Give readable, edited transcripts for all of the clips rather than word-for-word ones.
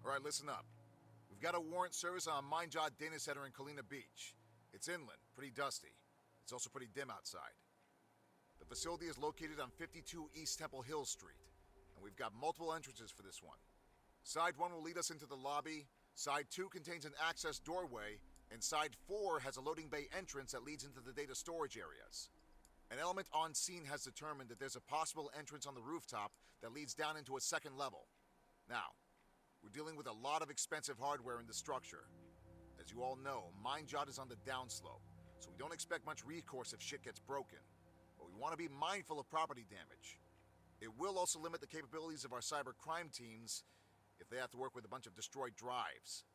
Alright, listen up. We've got a warrant service on a Mindjot Data-Center in Kalina Beach. It's inland, pretty dusty. It's also pretty dim outside. The facility is located on 52 East Temple Hill Street, and we've got multiple entrances for this one. Side 1 will lead us into the lobby, Side 2 contains an access doorway, and Side 4 has a loading bay entrance that leads into the data storage areas. An element on scene has determined that there's a possible entrance on the rooftop that leads down into a second level. Now, we're dealing with a lot of expensive hardware in the structure. As you all know, Mindjot is on the downslope, so we don't expect much recourse if shit gets broken. But we want to be mindful of property damage. It will also limit the capabilities of our cyber crime teams if they have to work with a bunch of destroyed drives.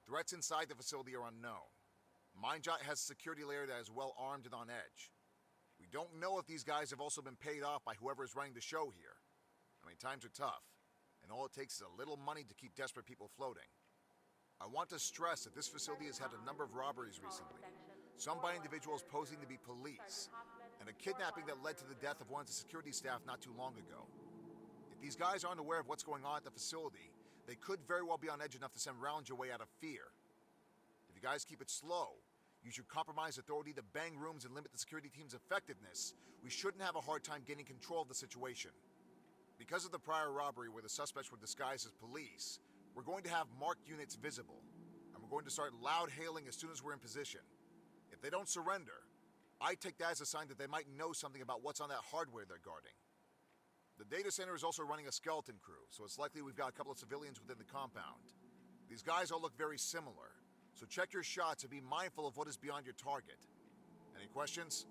Threats inside the facility are unknown. Mindjot has a security layer that is well armed and on edge. We don't know if these guys have also been paid off by whoever is running the show here. I mean, times are tough, and all it takes is a little money to keep desperate people floating. I want to stress that this facility has had a number of robberies recently, some by individuals posing to be police, and a kidnapping that led to the death of one of the security staff not too long ago. If these guys aren't aware of what's going on at the facility, they could very well be on edge enough to send rounds your way out of fear. If you guys keep it slow, use your compromised authority to bang rooms and limit the security team's effectiveness, we shouldn't have a hard time gaining control of the situation. Because of the prior robbery where the suspects were disguised as police, we're going to have marked units visible, and we're going to start loud hailing as soon as we're in position. If they don't surrender, I take that as a sign that they might know something about what's on that hardware they're guarding. The data center is also running a skeleton crew, so it's likely we've got a couple of civilians within the compound. These guys all look very similar, so check your shots and be mindful of what is beyond your target. Any questions?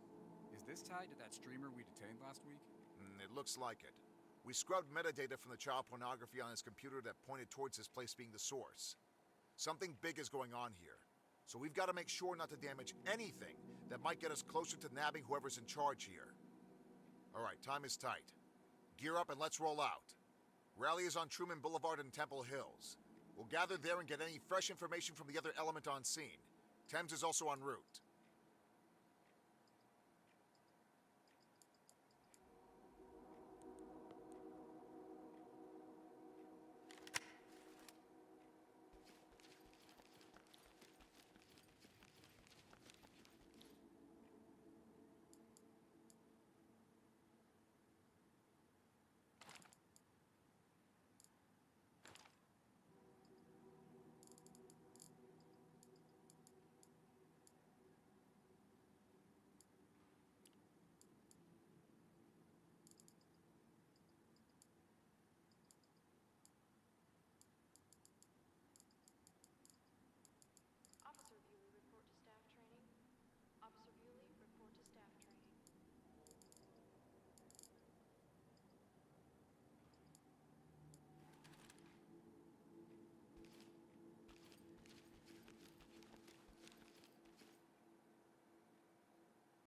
Is this tied to that streamer we detained last week? It looks like it. We scrubbed metadata from the child pornography on his computer that pointed towards this place being the source. Something big is going on here, so we've got to make sure not to damage anything that might get us closer to nabbing whoever's in charge here. Alright, time is tight. Gear up and let's roll out. Rally is on Truman Boulevard and Temple Hills. We'll gather there and get any fresh information from the other element on scene. Thames is also en route.